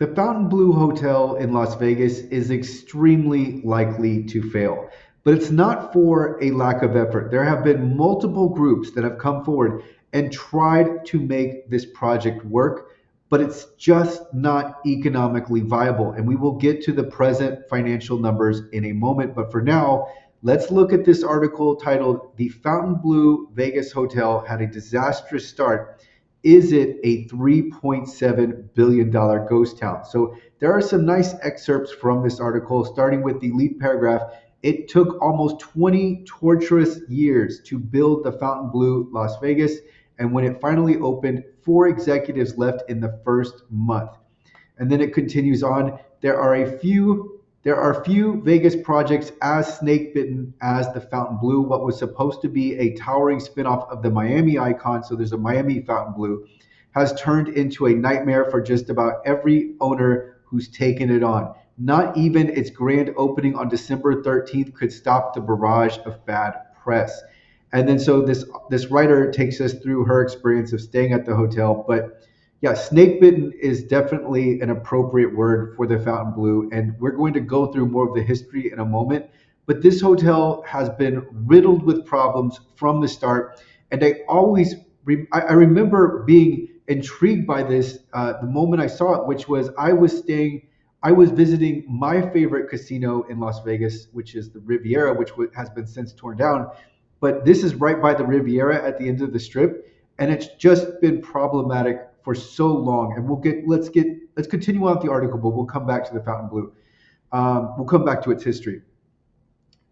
The Fountainbleau Hotel in Las Vegas is extremely likely to fail, but it's not for a lack of effort. There have been multiple groups that have come forward and tried to make this project work, but it's just not economically viable. And we will get to the present financial numbers in a moment. But for now, let's look at this article titled "The Fountainbleau Vegas Hotel Had a Disastrous Start. Is it a $3.7 billion ghost town?" So there are some nice excerpts from this article, starting with the lead paragraph. It took almost 20 torturous years to build the Fountainbleau Las Vegas, and when it finally opened, four executives left in the first month. And then it continues on. There are few Vegas projects as snake bitten as the Fountainbleau, what was supposed to be a towering spinoff of the Miami icon. So there's a Miami Fountainbleau, has turned into a nightmare for just about every owner who's taken it on. Not even its grand opening on December 13th could stop the barrage of bad press. And then so this writer takes us through her experience of staying at the hotel. But yeah, snake bitten is definitely an appropriate word for the Fountainbleau, and we're going to go through more of the history in a moment. But this hotel has been riddled with problems from the start, and I remember being intrigued by this the moment I saw it, which was I was visiting my favorite casino in Las Vegas, which is the Riviera, which has been since torn down. But this is right by the Riviera at the end of the strip, and it's just been problematic for so long. And let's continue on with the article, but we'll come back to the Fountainbleau. We'll come back to its history.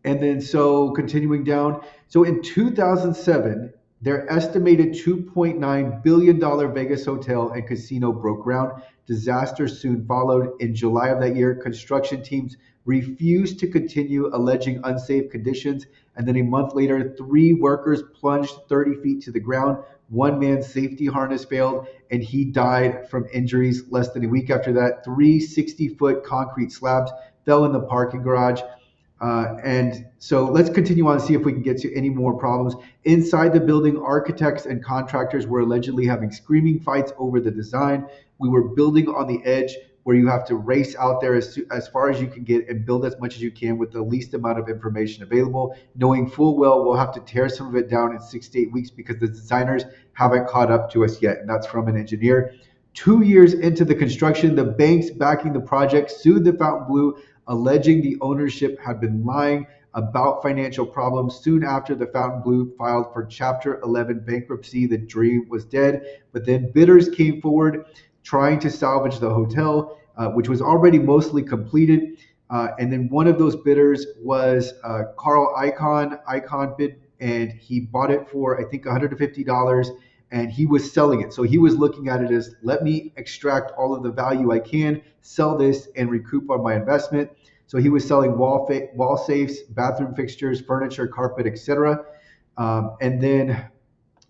And then so continuing down, so in 2007, their estimated $2.9 billion Vegas hotel and casino broke ground. Disaster soon followed. In July of that year, construction teams refused to continue, alleging unsafe conditions. And then a month later, three workers plunged 30 feet to the ground. One man's safety harness failed, and he died from injuries. Less than a week after that, three 60-foot concrete slabs fell in the parking garage. And so let's continue on and see if we can get to any more problems. Inside the building, architects and contractors were allegedly having screaming fights over the design. We were building on the edge where you have to race out there as far as you can get and build as much as you can with the least amount of information available, knowing full well we'll have to tear some of it down in 6 to 8 weeks because the designers haven't caught up to us yet. And that's from an engineer. 2 years into the construction, the banks backing the project sued the Fountainbleau, alleging the ownership had been lying about financial problems. Soon after, the Fountainbleau filed for Chapter 11 bankruptcy. The dream was dead, but then bidders came forward trying to salvage the hotel, which was already mostly completed. And then one of those bidders was Carl Icahn. Icahn bid, and he bought it for, I think, $150, and he was selling it. So he was looking at it as, let me extract all of the value I can, sell this, and recoup on my investment. So he was selling wall safes, bathroom fixtures, furniture, carpet, etc. And then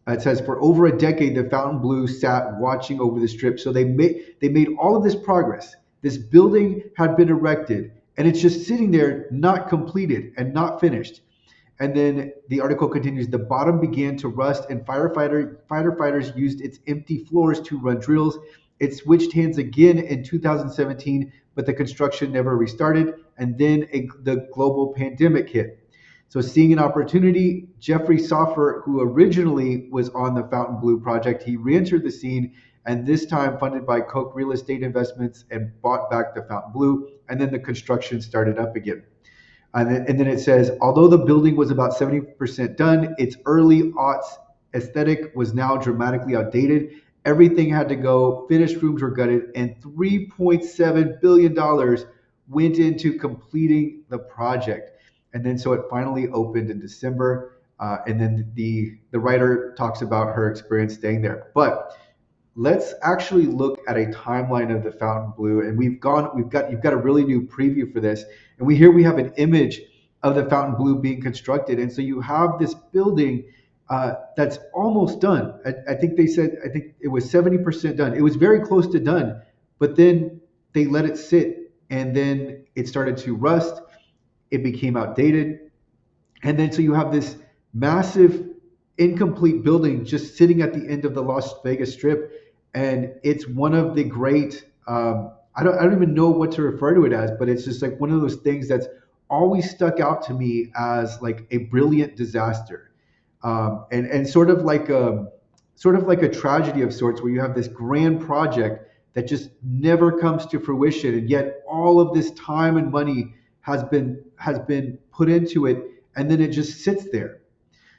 it says for over a decade, the Fountainbleau sat watching over the strip. So they made all of this progress. This building had been erected, and it's just sitting there, not completed and not finished. And then the article continues, the bottom began to rust, and firefighters used its empty floors to run drills. It switched hands again in 2017, but the construction never restarted. And then the global pandemic hit. So seeing an opportunity, Jeffrey Soffer, who originally was on the Fountainbleau project, he re-entered the scene, and this time funded by Koch Real Estate Investments, and bought back the Fountainbleau, and then the construction started up again. And then it says, although the building was about 70% done, its early aughts aesthetic was now dramatically outdated. Everything had to go, finished rooms were gutted, and $3.7 billion went into completing the project. And then so it finally opened in December. And then the writer talks about her experience staying there. But let's actually look at a timeline of the Fountainbleau. And you've got a really new preview for this. And we have an image of the Fountainbleau being constructed. And so you have this building that's almost done. I think it was 70% done. It was very close to done, but then they let it sit, and then it started to rust. It became outdated. And then so you have this massive incomplete building just sitting at the end of the Las Vegas Strip. And it's one of the great I don't even know what to refer to it as, but it's just like one of those things that's always stuck out to me as like a brilliant disaster, and sort of like a tragedy of sorts, where you have this grand project that just never comes to fruition, and yet all of this time and money has been put into it, and then it just sits there.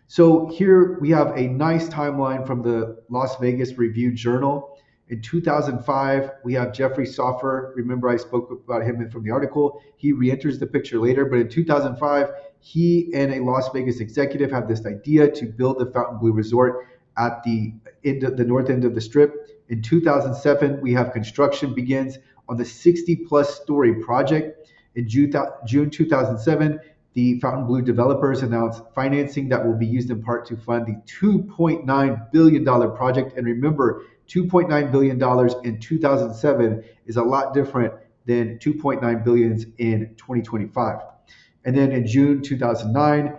So here we have a nice timeline from the Las Vegas Review Journal. In 2005, we have Jeffrey Soffer. Remember, I spoke about him from the article. He re-enters the picture later, but in 2005, he and a Las Vegas executive have this idea to build the Fountainbleau Resort at the north end of the Strip. In 2007, we have construction begins on the 60-plus story project. In June 2007, the Fountainbleau developers announced financing that will be used in part to fund the $2.9 billion project. And remember, $2.9 billion in 2007 is a lot different than $2.9 billion in 2025. And then in June 2009,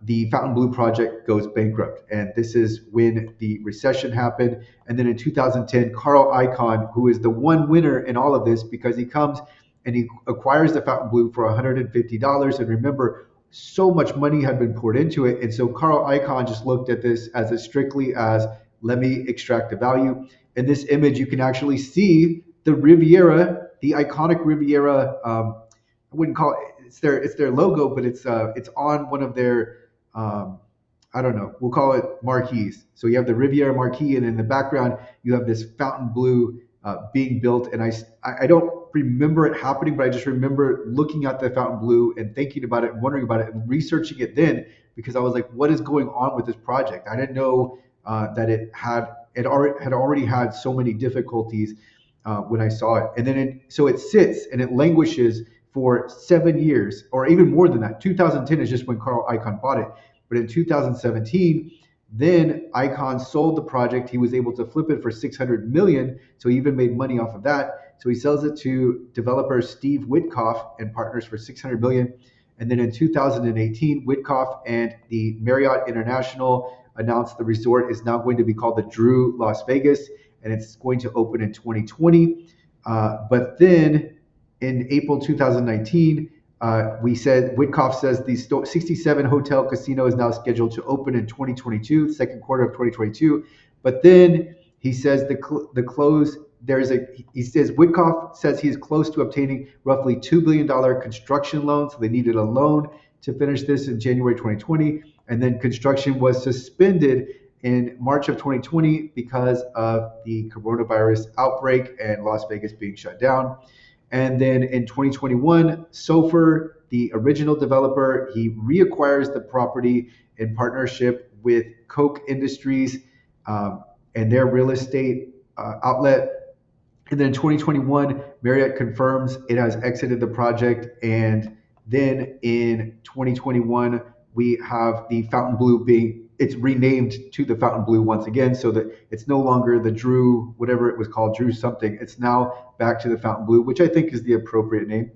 the Fountainbleau project goes bankrupt. And this is when the recession happened. And then in 2010, Carl Icahn, who is the one winner in all of this because he comes and he acquires the Fountainbleau for $150. And remember, so much money had been poured into it. And so Carl Icahn just looked at this as strictly as, let me extract the value. In this image, you can actually see the Riviera, the iconic Riviera. I wouldn't call it, it's their logo, but it's on one of their, I don't know, we'll call it marquees. So you have the Riviera marquee, and in the background, you have this Fountainbleau being built. And I don't remember it happening, but I just remember looking at the Fountainbleau and thinking about it and wondering about it and researching it then, because I was like, what is going on with this project? I didn't know that it already had so many difficulties when I saw it. And then so it sits and it languishes for 7 years, or even more than that. 2010 is just when Carl Icahn bought it. But in 2017, then Icahn sold the project. He was able to flip it for $600 million. So he even made money off of that. So he sells it to developer Steve Witkoff and partners for $600 million. And then in 2018, Witkoff and the Marriott International announced the resort is now going to be called the Drew Las Vegas, and it's going to open in 2020. But then in April 2019, we said Witkoff says the 67 hotel casino is now scheduled to open in 2022, second quarter of 2022. But then he says the close. He says Witkoff says he's close to obtaining roughly $2 billion construction loan. So they needed a loan to finish this in January 2020. And then construction was suspended in March of 2020 because of the coronavirus outbreak and Las Vegas being shut down. And then in 2021, Sofer, the original developer, he reacquires the property in partnership with Koch Industries and their real estate outlet. And then in 2021, Marriott confirms it has exited the project. And then in 2021, we have the Fountainbleau it's renamed to the Fountainbleau once again, so that it's no longer the Drew, whatever it was called, Drew something. It's now back to the Fountainbleau, which I think is the appropriate name.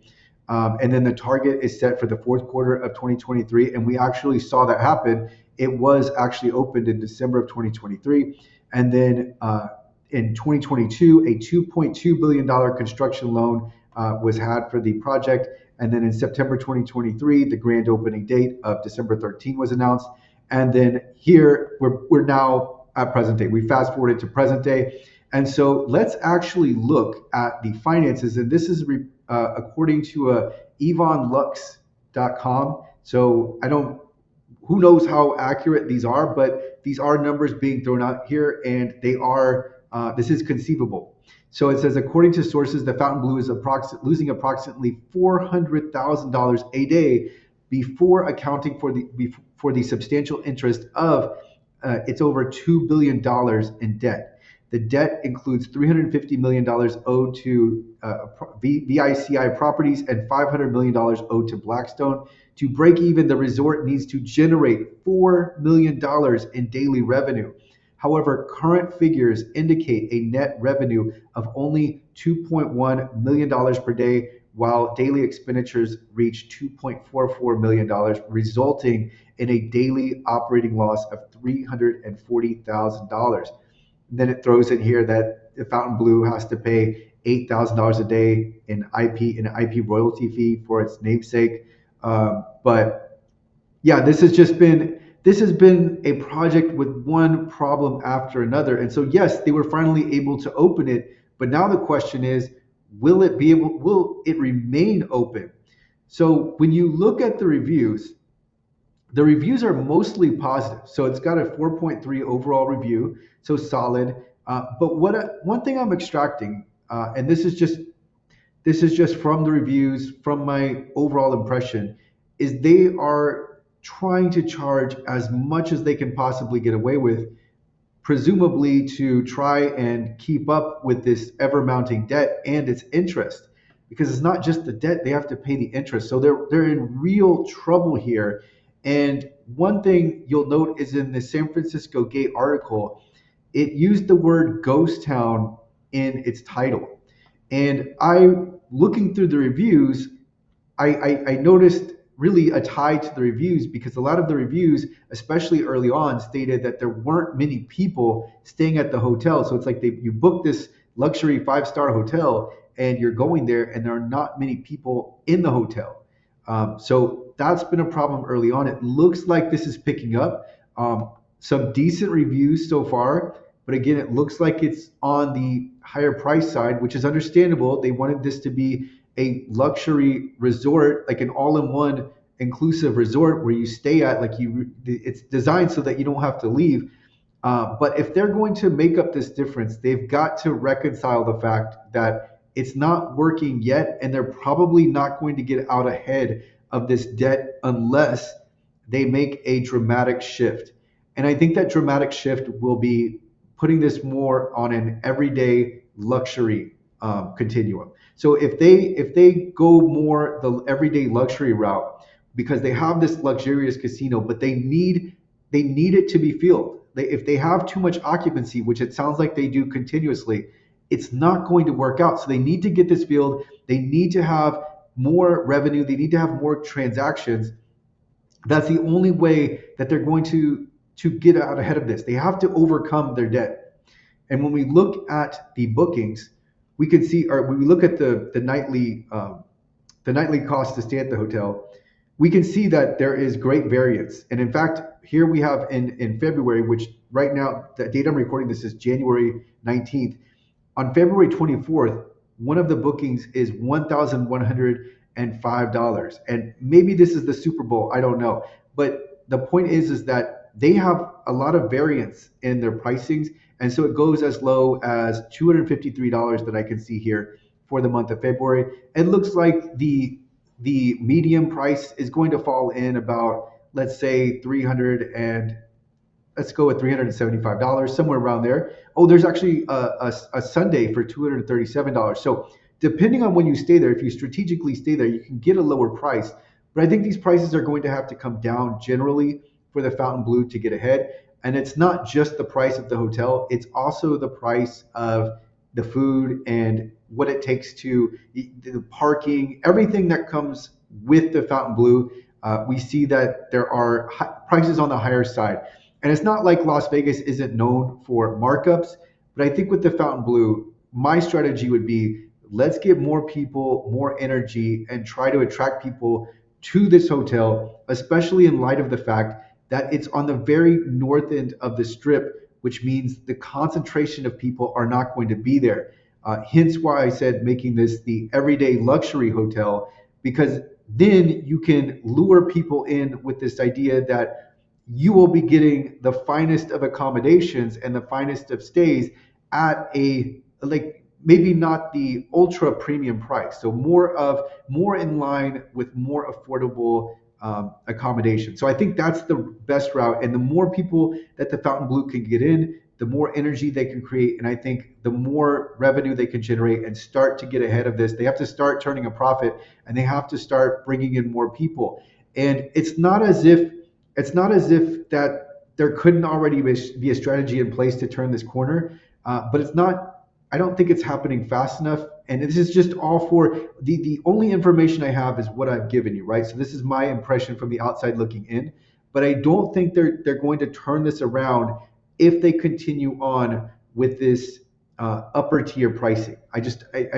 And then the target is set for the fourth quarter of 2023. And we actually saw that happen. It was actually opened in December of 2023. And then in 2022, a $2.2 billion construction loan was had for the project. And then in September 2023, the grand opening date of December 13 was announced. And then here we're now at present day. We fast forwarded to present day. And so let's actually look at the finances. And this is according to YvonLux.com. So who knows how accurate these are, but these are numbers being thrown out here, and this is conceivable. So it says, according to sources, the Fountainbleau is losing approximately $400,000 a day before accounting for the substantial interest of it's over $2 billion in debt. The debt includes $350 million owed to VICI Properties and $500 million owed to Blackstone. To break even, the resort needs to generate $4 million in daily revenue. However, current figures indicate a net revenue of only $2.1 million per day, while daily expenditures reach $2.44 million, resulting in a daily operating loss of $340,000. Then it throws in here that Fountainbleau has to pay $8,000 a day in IP royalty fee for its namesake. But yeah, this has been a project with one problem after another. And so yes, they were finally able to open it, but now the question is, will it remain open? So when you look at the reviews are mostly positive. So it's got a 4.3 overall review, so solid. But one thing I'm extracting, and this is just from the reviews, from my overall impression, is they are trying to charge as much as they can possibly get away with, presumably to try and keep up with this ever mounting debt and its interest. Because it's not just the debt, they have to pay the interest. So they're in real trouble here. And one thing you'll note is in the San Francisco Gate article, it used the word ghost town in its title. And looking through the reviews, I noticed really a tie to the reviews because a lot of the reviews, especially early on, stated that there weren't many people staying at the hotel. So it's like you book this luxury five-star hotel and you're going there and there are not many people in the hotel. So that's been a problem early on. It looks like this is picking up. Some decent reviews so far, but again, it looks like it's on the higher price side, which is understandable. They wanted this to be a luxury resort, like an all-in-one inclusive resort where you stay at, it's designed so that you don't have to leave. But if they're going to make up this difference, they've got to reconcile the fact that it's not working yet, and they're probably not going to get out ahead of this debt unless they make a dramatic shift. And I think that dramatic shift will be putting this more on an everyday luxury continuum. So if they go more the everyday luxury route, because they have this luxurious casino, but they need it to be filled. If they have too much occupancy, which it sounds like they do continuously, it's not going to work out. So they need to get this filled. They need to have more revenue. They need to have more transactions. That's the only way that they're going to get out ahead of this. They have to overcome their debt. And when we look at the bookings, we can see, or when we look at the nightly cost to stay at the hotel, we can see that there is great variance. And in fact, here we have in February, which right now, the date I'm recording this is January 19th. On February 24th, one of the bookings is $1,105. And maybe this is the Super Bowl, I don't know. But the point is that they have a lot of variance in their pricings. And so it goes as low as $253 that I can see here for the month of February. It looks like the medium price is going to fall in about, let's say, let's go with $375, somewhere around there. Oh, there's actually a Sunday for $237. So depending on when you stay there, if you strategically stay there, you can get a lower price. But I think these prices are going to have to come down generally for the Fountainbleau to get ahead. And it's not just the price of the hotel, it's also the price of the food and what it takes to the parking, everything that comes with the Fountainbleau. We see that there are prices on the higher side. And it's not like Las Vegas isn't known for markups, but I think with the Fountainbleau, my strategy would be let's get more people, more energy, and try to attract people to this hotel, especially in light of the fact that it's on the very north end of the strip, which means the concentration of people are not going to be there. Hence why I said making this the everyday luxury hotel, because then you can lure people in with this idea that you will be getting the finest of accommodations and the finest of stays at a, like, maybe not the ultra premium price. So more in line with more affordable accommodation. So I think that's the best route. And the more people that the Fountainbleau can get in, the more energy they can create. And I think the more revenue they can generate and start to get ahead of this. They have to start turning a profit and they have to start bringing in more people. And it's not as if that there couldn't already be a strategy in place to turn this corner, but it's not. I don't think it's happening fast enough. And this is just all for the only information I have is what I've given you, right? So this is my impression from the outside looking in, but I don't think they're going to turn this around if they continue on with this upper tier pricing. I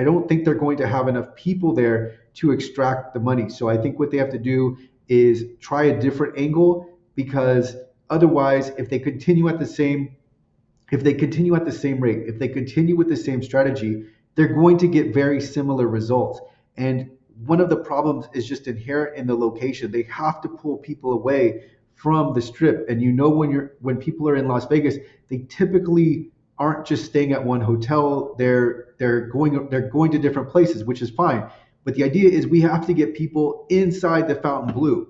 don't think they're going to have enough people there to extract the money. So I think what they have to do is try a different angle, because otherwise, if they continue at the same rate, if they continue with the same strategy, they're going to get very similar results. And one of the problems is just inherent in the location. They have to pull people away from the strip. And when people are in Las Vegas, they typically aren't just staying at one hotel. They're going to different places, which is fine. But the idea is we have to get people inside the Fountainbleau.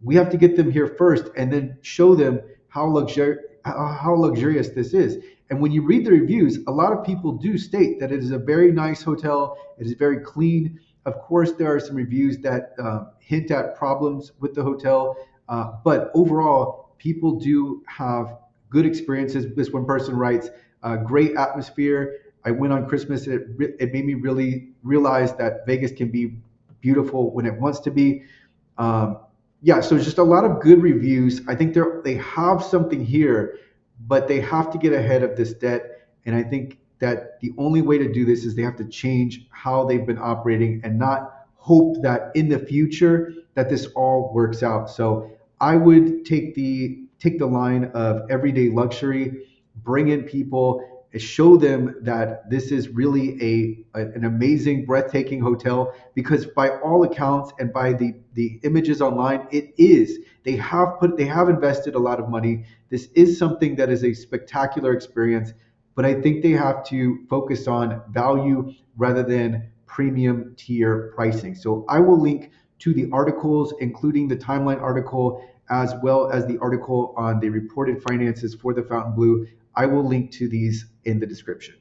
We have to get them here first and then show them how luxurious this is. And when you read the reviews, a lot of people do state that it is a very nice hotel. It is very clean. Of course, there are some reviews that hint at problems with the hotel, but overall, people do have good experiences. This one person writes, great atmosphere. I went on Christmas. It made me really realize that Vegas can be beautiful when it wants to be. Um, yeah, so just a lot of good reviews. I think they have something here, but they have to get ahead of this debt. And I think that the only way to do this is they have to change how they've been operating and not hope that in the future that this all works out. So I would take the line of everyday luxury, bring in people, show them that this is really an amazing, breathtaking hotel, because by all accounts and by the images online, it is. They have invested a lot of money. This is something that is a spectacular experience, but I think they have to focus on value rather than premium tier pricing. So I will link to the articles, including the timeline article, as well as the article on the reported finances for the Fountainbleau. I will link to these in the description.